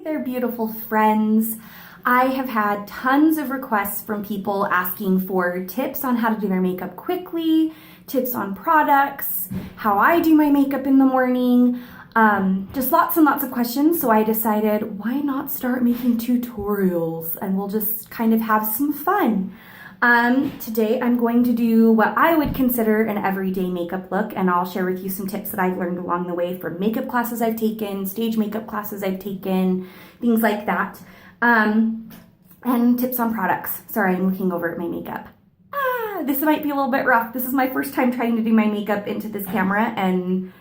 there, beautiful friends. I have had tons of requests from people asking for tips on how to do their makeup quickly, tips on products, how I do my makeup in the morning, just lots and lots of questions. So I decided, why not start making tutorials and we'll just kind of have some fun. Today I'm going to do what I would consider an everyday makeup look, and I'll share with you some tips that I've learned along the way from makeup classes I've taken, stage makeup classes I've taken, things like that, and tips on products. Sorry, I'm looking over at my makeup. This might be a little bit rough. This is my first time trying to do my makeup into this camera, and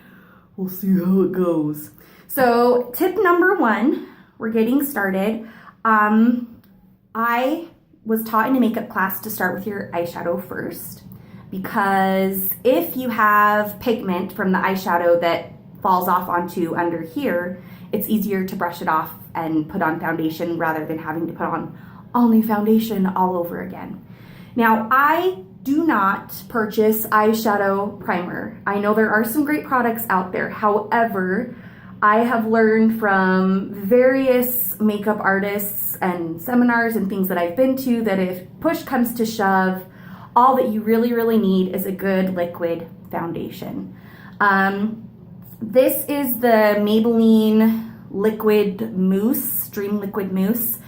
we'll see how it goes. So tip number one, we're getting started. I was taught in a makeup class to start with your eyeshadow first, because if you have pigment from the eyeshadow that falls off onto under here, it's easier to brush it off and put on foundation rather than having to put on all new foundation all over again. Now, I do not purchase eyeshadow primer. I know there are some great products out there. However, I have learned from various makeup artists and seminars and things that I've been to that if push comes to shove, all that you really need is a good liquid foundation. This is the Maybelline Liquid Mousse, Dream Liquid Mousse.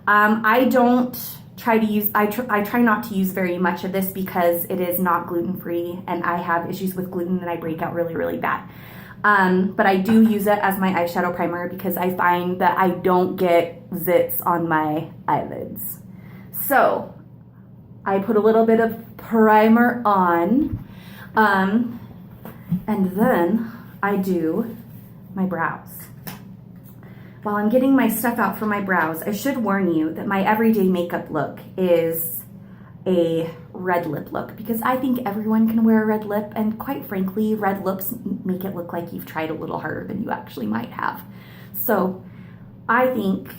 I don't try to use, I try not to use very much of this because it is not gluten-free and I have issues with gluten and I break out really bad. But I do use it as my eyeshadow primer because I find that I don't get zits on my eyelids. So I put a little bit of primer on, and then I do my brows. While I'm getting my stuff out for my brows, I should warn you that my everyday makeup look is a red lip look because I think everyone can wear a red lip, and quite frankly, red lips make it look like you've tried a little harder than you actually might have. So I think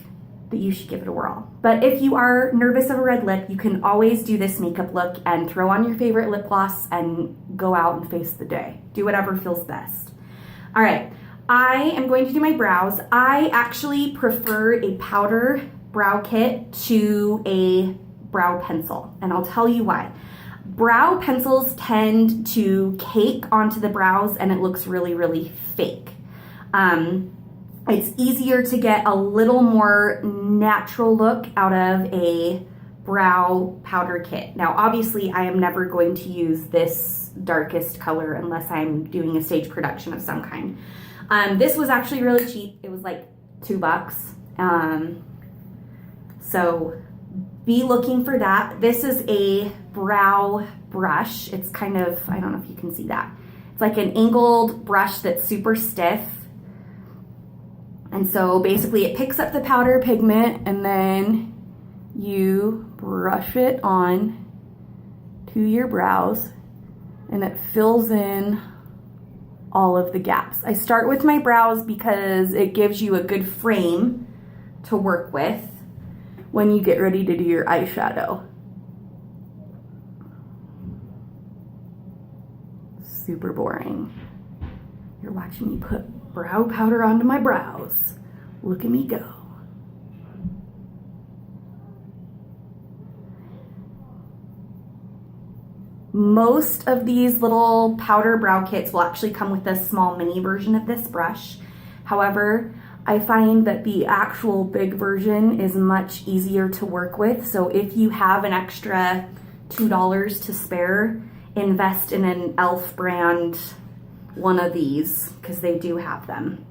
that you should give it a whirl. But if you are nervous of a red lip, you can always do this makeup look and throw on your favorite lip gloss and go out and face the day. Do whatever feels best. All right, I am going to do my brows. I actually prefer a powder brow kit to a brow pencil, and I'll tell you why. Brow pencils tend to cake onto the brows and it looks really fake. It's easier to get a little more natural look out of a brow powder kit. Now, obviously, I am never going to use this darkest color unless I'm doing a stage production of some kind. This was actually really cheap. It was like $2. So be looking for that. This is a brow brush. It's kind of, I don't know if you can see that. It's like an angled brush that's super stiff. And so basically it picks up the powder pigment and then you brush it on to your brows and it fills in all of the gaps. I start with my brows because it gives you a good frame to work with when you get ready to do your eyeshadow. Super boring. You're watching me put brow powder onto my brows. Look at me go. Most of these little powder brow kits will actually come with a small mini version of this brush. However, I find that the actual big version is much easier to work with. So if you have an extra $2 to spare, invest in an e.l.f. brand one of these because they do have them.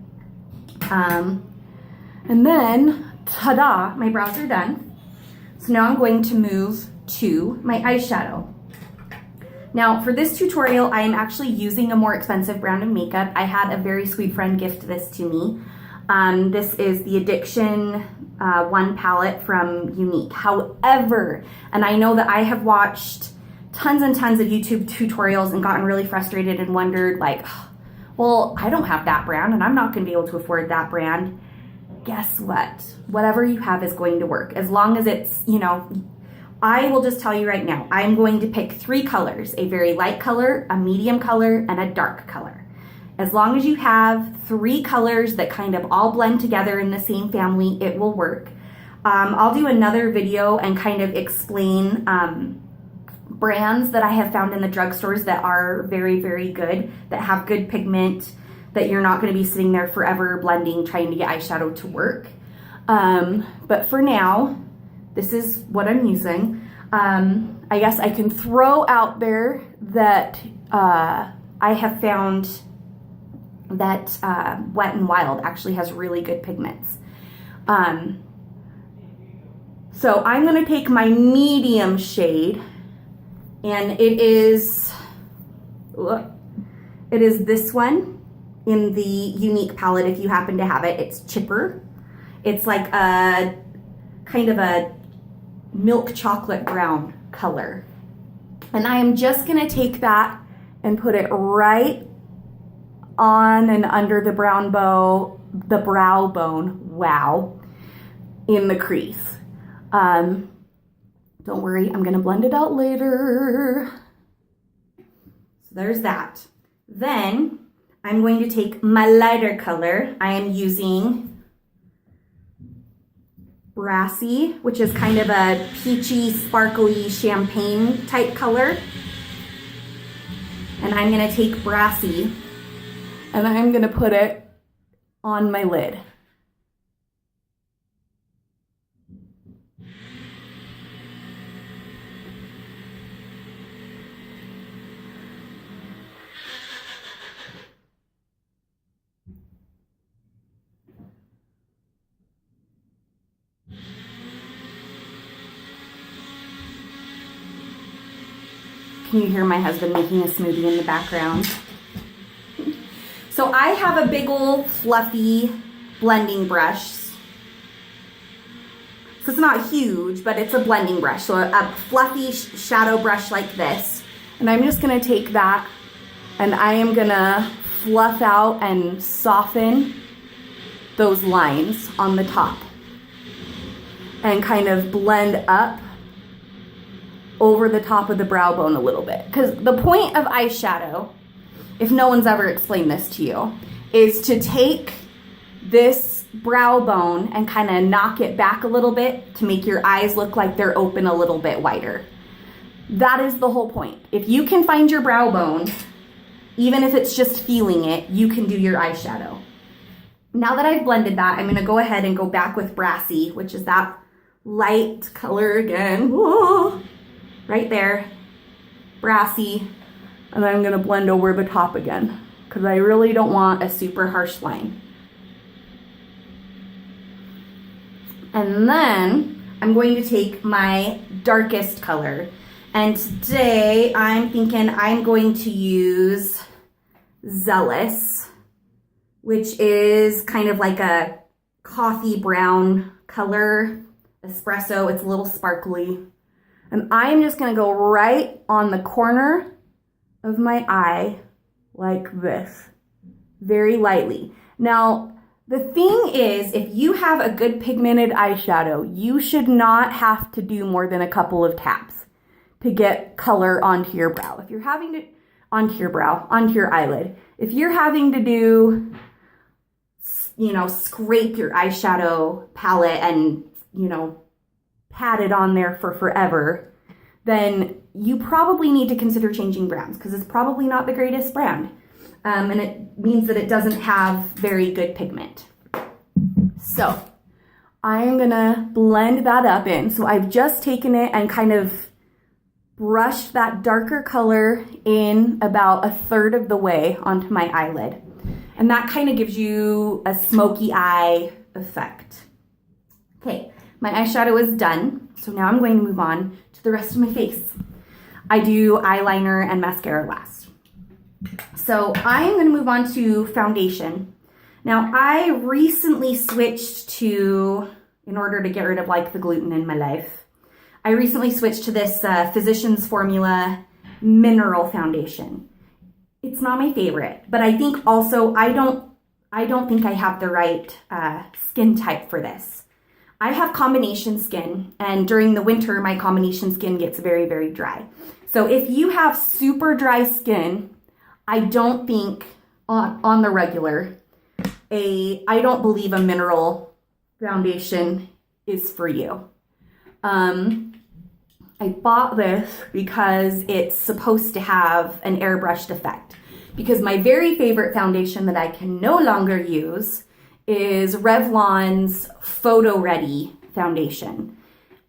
And then, ta-da, my brows are done. So now I'm going to move to my eyeshadow. Now for this tutorial, I am actually using a more expensive brand of makeup. I had a very sweet friend gift this to me. This is the Addiction One palette from Younique. However, and I know that I have watched tons and tons of YouTube tutorials and gotten really frustrated and wondered like, well, I don't have that brand and I'm not gonna be able to afford that brand. Guess what? Whatever you have is going to work. As long as it's, you know, I will just tell you right now, I'm going to pick 3 colors, a very light color, a medium color, and a dark color. As long as you have 3 colors that kind of all blend together in the same family, it will work. I'll do another video and kind of explain brands that I have found in the drugstores that are very, very good, that have good pigment, that you're not going to be sitting there forever blending, trying to get eyeshadow to work. But for now, this is what I'm using. I guess I can throw out there that I have found that Wet n Wild actually has really good pigments. So I'm going to take my medium shade, and it is this one in the Unique palette if you happen to have it. It's Chipper. It's like a kind of a milk chocolate brown color. And I am just going to take that and put it right on and under the brow bone, wow, in the crease. Don't worry, I'm gonna blend it out later. So there's that. Then I'm going to take my lighter color. I am using Brassy, which is kind of a peachy, sparkly champagne type color. And I'm gonna take Brassy and I'm gonna put it on my lid. Can you hear my husband making a smoothie in the background? So I have a big old fluffy blending brush. So it's not huge, but it's a blending brush. So a fluffy shadow brush like this. And I'm just gonna take that and I am gonna fluff out and soften those lines on the top and kind of blend up over the top of the brow bone a little bit. Because the point of eyeshadow, if no one's ever explained this to you, is to take this brow bone and kind of knock it back a little bit to make your eyes look like they're open a little bit wider. That is the whole point. If you can find your brow bone, even if it's just feeling it, you can do your eyeshadow. Now that I've blended that, I'm gonna go ahead and go back with Brassy, which is that light color again. Whoa. Right there, Brassy, and I'm gonna blend over the top again because I really don't want a super harsh line. And then I'm going to take my darkest color, and today I'm thinking I'm going to use Zealous, which is kind of like a coffee brown color, espresso. It's a little sparkly. And I'm just gonna go right on the corner of my eye like this, very lightly. Now, the thing is, if you have a good pigmented eyeshadow, you should not have to do more than a couple of taps to get color onto your brow. If you're having to, onto your eyelid. If you're having to do, you know, scrape your eyeshadow palette and, you know, pat it on there for forever, then you probably need to consider changing brands because it's probably not the greatest brand. And it means that it doesn't have very good pigment. So I'm gonna blend that up in. So I've just taken it and kind of brushed that darker color in about 1/3 of the way onto my eyelid. And that kind of gives you a smoky eye effect. Okay. My eyeshadow is done, so now I'm going to move on to the rest of my face. I do eyeliner and mascara last. So I'm going to move on to foundation. Now I recently switched to, in order to get rid of like the gluten in my life, I recently switched to this Physicians Formula Mineral Foundation. It's not my favorite, but I think also I don't think I have the right skin type for this. I have combination skin, and during the winter, my combination skin gets very, very dry. So if you have super dry skin, I don't think on the regular, I don't believe a mineral foundation is for you. I bought this because it's supposed to have an airbrushed effect. Because my very favorite foundation that I can no longer use is Revlon's Photo Ready foundation.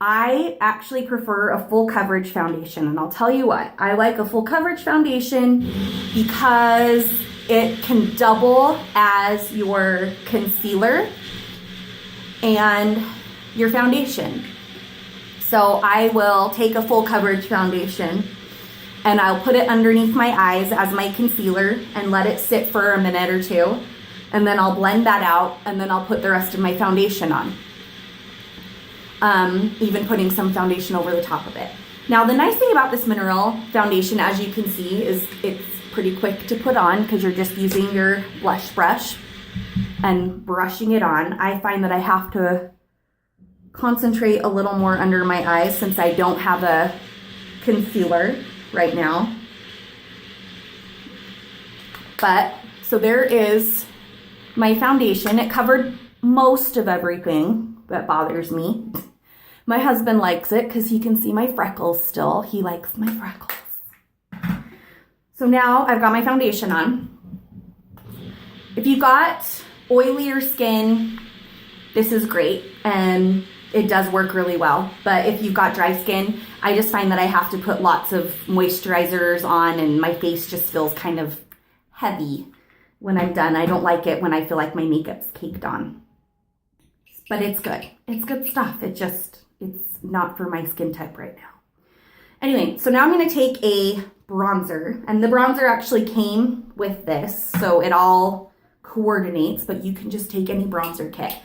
I actually prefer a full coverage foundation, and I'll tell you what, I like a full coverage foundation because it can double as your concealer and your foundation. So I will take a full coverage foundation and I'll put it underneath my eyes as my concealer and let it sit for a minute or two. And then I'll blend that out and then I'll put the rest of my foundation on. Even putting some foundation over the top of it. Now the nice thing about this mineral foundation, as you can see, is it's pretty quick to put on because you're just using your blush brush and brushing it on. I find that I have to concentrate a little more under my eyes since I don't have a concealer right now. But, so there is my foundation. It covered most of everything that bothers me. My husband likes it because he can see my freckles still. He likes my freckles. So now I've got my foundation on. If you've got oilier skin, this is great and it does work really well. But if you've got dry skin, I just find that I have to put lots of moisturizers on and my face just feels kind of heavy when I'm done. I don't like it when I feel like my makeup's caked on. But it's good. It's good stuff. It's not for my skin type right now. Anyway, so now I'm going to take a bronzer. And the bronzer actually came with this, so it all coordinates, but you can just take any bronzer kit.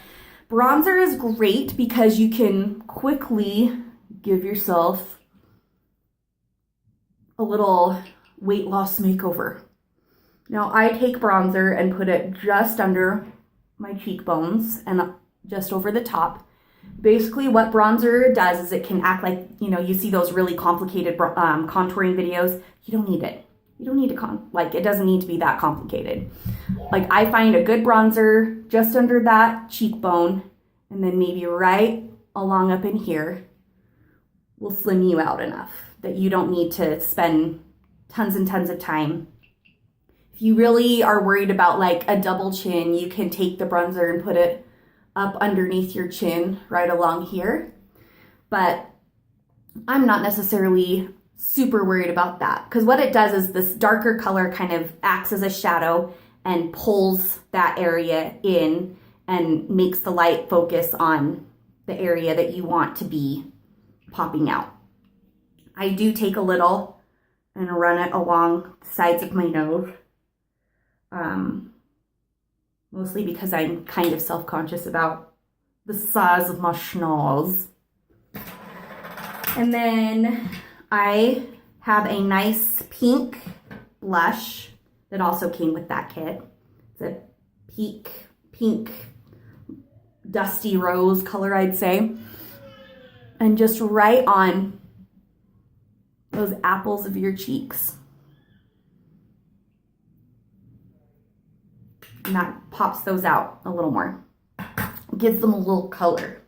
Bronzer is great because you can quickly give yourself a little weight loss makeover. Now I take bronzer and put it just under my cheekbones and just over the top. Basically what bronzer does is it can act like, you see those really complicated contouring videos. You don't need it. You don't need to it doesn't need to be that complicated. Like I find a good bronzer just under that cheekbone and then maybe right along up in here will slim you out enough that you don't need to spend tons and tons of time. If you really are worried about like a double chin, you can take the bronzer and put it up underneath your chin right along here. But I'm not necessarily super worried about that because what it does is this darker color kind of acts as a shadow and pulls that area in and makes the light focus on the area that you want to be popping out. I do take a little and run it along the sides of my nose. Mostly because I'm kind of self-conscious about the size of my schnoz. And then I have a nice pink blush that also came with that kit. It's a pink dusty rose color, I'd say. And just right on those apples of your cheeks. And that pops those out a little more. Gives them a little color.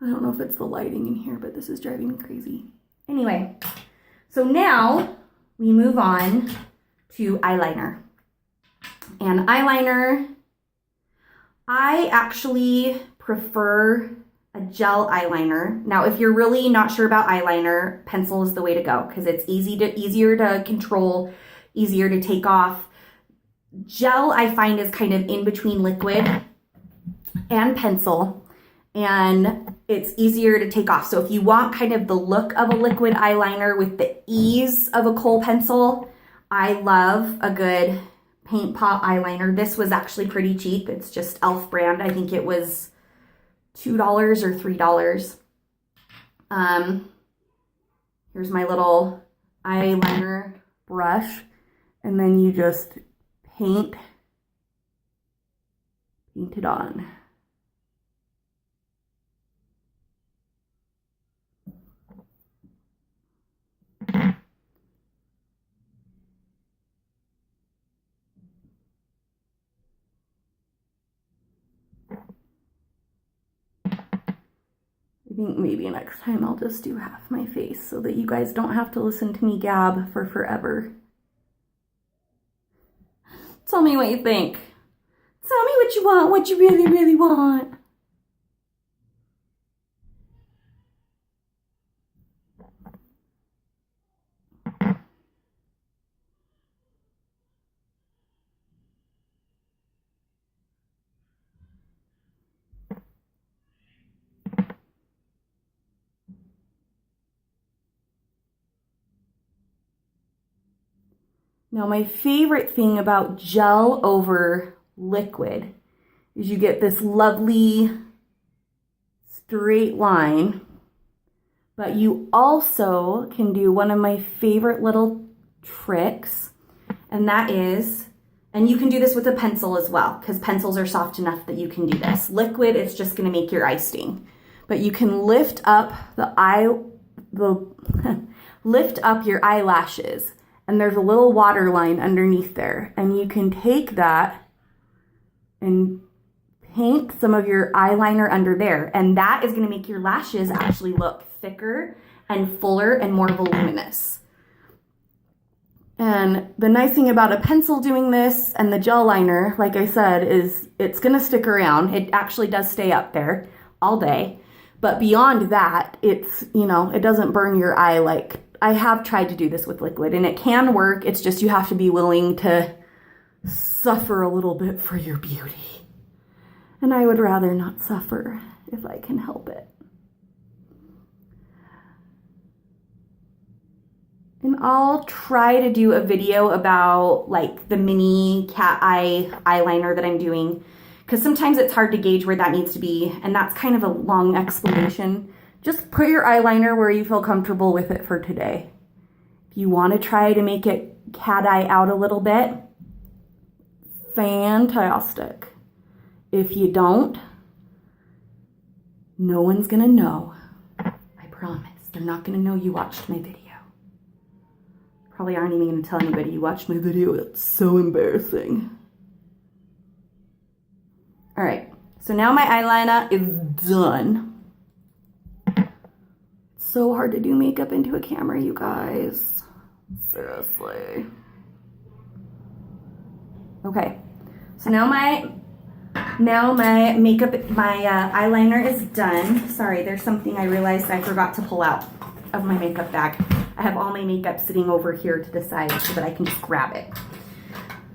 I don't know if it's the lighting in here, but this is driving me crazy. Anyway, so now we move on to eyeliner. And eyeliner, I actually prefer a gel eyeliner. Now, if you're really not sure about eyeliner, pencil is the way to go because it's easier to control, easier to take off. Gel, I find, is kind of in between liquid and pencil, and it's easier to take off. So if you want kind of the look of a liquid eyeliner with the ease of a kohl pencil, I love a good Paint Pot eyeliner. This was actually pretty cheap. It's just e.l.f. brand. I think it was $2 or $3. Here's my little eyeliner brush, and then you just paint it on. I think maybe next time I'll just do half my face so that you guys don't have to listen to me gab for forever. Tell me what you think. Tell me what you want, what you really, really want. Now, my favorite thing about gel over liquid is you get this lovely straight line, but you also can do one of my favorite little tricks, and that is, and you can do this with a pencil as well, because pencils are soft enough that you can do this. Liquid, it's just gonna make your eye sting. But you can lift up lift up your eyelashes, and there's a little water line underneath there, and you can take that and paint some of your eyeliner under there, and that is going to make your lashes actually look thicker and fuller and more voluminous. And the nice thing about a pencil doing this and the gel liner, like I said, is it's going to stick around. It actually does stay up there all day. But beyond that, it's, you know, it doesn't burn your eye. Like, I have tried to do this with liquid and it can work. It's just you have to be willing to suffer a little bit for your beauty. And I would rather not suffer if I can help it. And I'll try to do a video about like the mini cat eye eyeliner that I'm doing, because sometimes it's hard to gauge where that needs to be, and that's kind of a long explanation. Just put your eyeliner where you feel comfortable with it for today. If you want to try to make it cat eye out a little bit, fantastic. If you don't, no one's gonna know. I promise. They're not gonna know you watched my video. Probably aren't even gonna tell anybody you watched my video. It's so embarrassing. All right, so now my eyeliner is done. It's so hard to do makeup into a camera, you guys. Seriously. Okay, so now my makeup, my eyeliner is done. Sorry, there's something I realized I forgot to pull out of my makeup bag. I have all my makeup sitting over here to the side so that I can just grab it.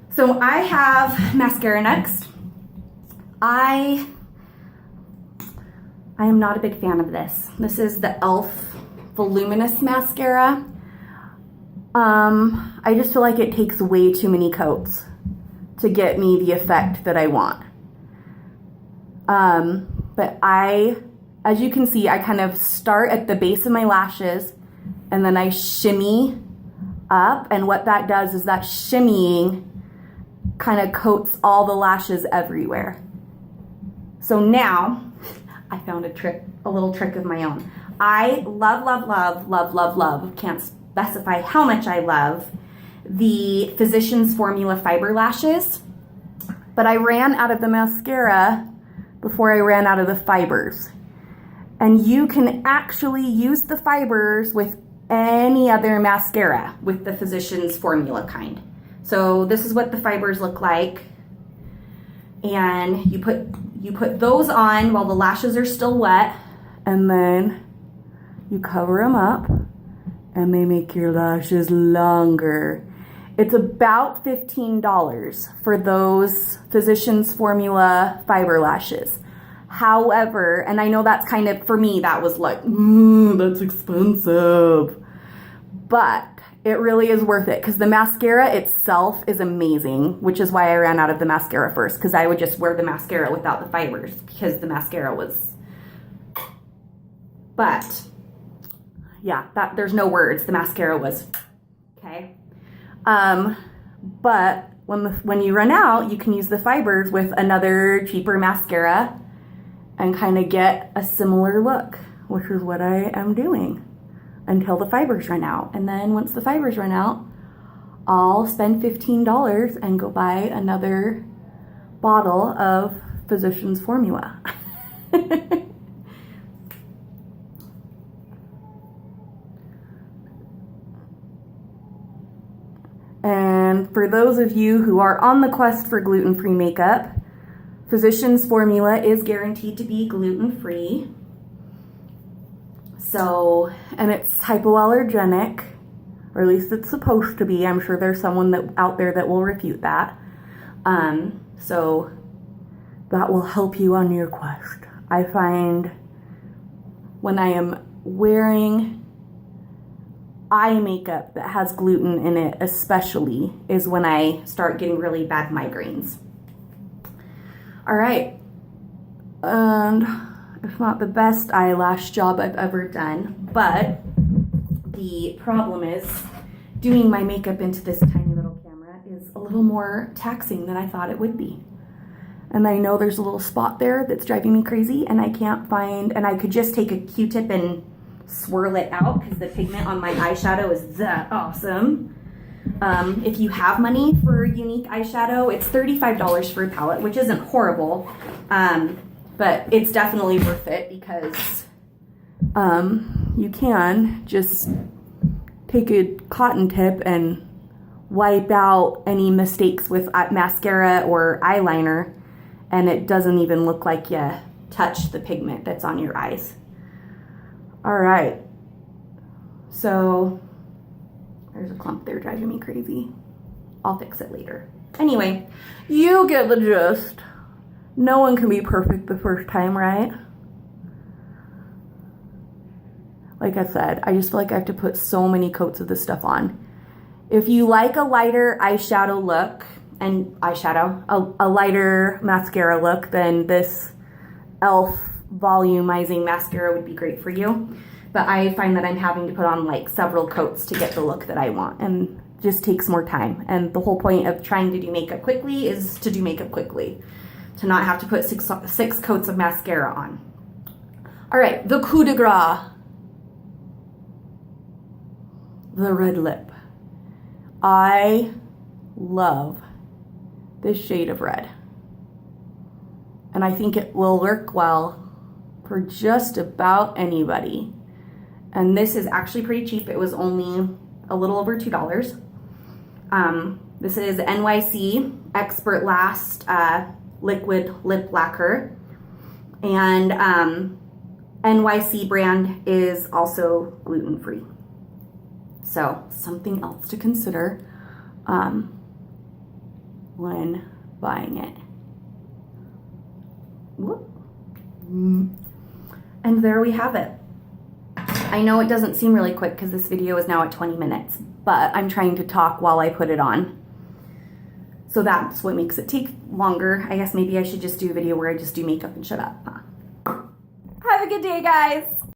So I have mascara next. I am not a big fan of this. This is the e.l.f. Voluminous Mascara. I just feel like it takes way too many coats to get me the effect that I want. But as you can see, I kind of start at the base of my lashes and then I shimmy up, and what that does is that shimmying kind of coats all the lashes everywhere. So now I found a little trick of my own. I love, can't specify how much I love the Physicians Formula Fiber Lashes, but I ran out of the mascara before I ran out of the fibers. And you can actually use the fibers with any other mascara with the Physicians Formula kind. So this is what the fibers look like. And you put those on while the lashes are still wet, and then you cover them up and they make your lashes longer. It's about $15 for those Physicians Formula Fiber Lashes. However, and I know that's kind of, for me, that was like, that's expensive. But it really is worth it because the mascara itself is amazing, which is why I ran out of the mascara first, because I would just wear the mascara without the fibers because the mascara was, but yeah, there's no words. The mascara was, okay. But when you run out, you can use the fibers with another cheaper mascara and kind of get a similar look, which is what I am doing until the fibers run out. And then once the fibers run out, I'll spend $15 and go buy another bottle of Physicians Formula. for those of you who are on the quest for gluten-free makeup, Physicians Formula is guaranteed to be gluten-free. So, and it's hypoallergenic, or at least it's supposed to be. I'm sure there's someone out there that will refute that. So that will help you on your quest. I find when I am wearing eye makeup that has gluten in it, especially, is when I start getting really bad migraines. All right, and it's not the best eyelash job I've ever done, but the problem is doing my makeup into this tiny little camera is a little more taxing than I thought it would be. And I know there's a little spot there that's driving me crazy, and I can't find, and I could just take a Q-tip and swirl it out because the pigment on my eyeshadow is that awesome. If you have money for unique eyeshadow, it's $35 for a palette, which isn't horrible, but it's definitely worth it because you can just take a cotton tip and wipe out any mistakes with mascara or eyeliner, and it doesn't even look like you touched the pigment that's on your eyes. All right, so there's a clump there driving me crazy. I'll fix it later. Anyway, you get the gist. No one can be perfect the first time, right? Like I said, I just feel like I have to put so many coats of this stuff on. If you like a lighter eyeshadow look, and a lighter mascara look, then this e.l.f. volumizing mascara would be great for you. But I find that I'm having to put on like several coats to get the look that I want, and just takes more time. And the whole point of trying to do makeup quickly is to do makeup quickly, to not have to put six coats of mascara on. All right, the coup de grace, the red lip. I love this shade of red, and I think it will work well for just about anybody. And this is actually pretty cheap. It was only a little over $2. This is NYC Expert Last Liquid Lip Lacquer, and NYC brand is also gluten-free. So something else to consider when buying it. Whoop. And there we have it. I know it doesn't seem really quick because this video is now at 20 minutes, but I'm trying to talk while I put it on. So that's what makes it take longer. I guess maybe I should just do a video where I just do makeup and shut up. Huh? Have a good day, guys.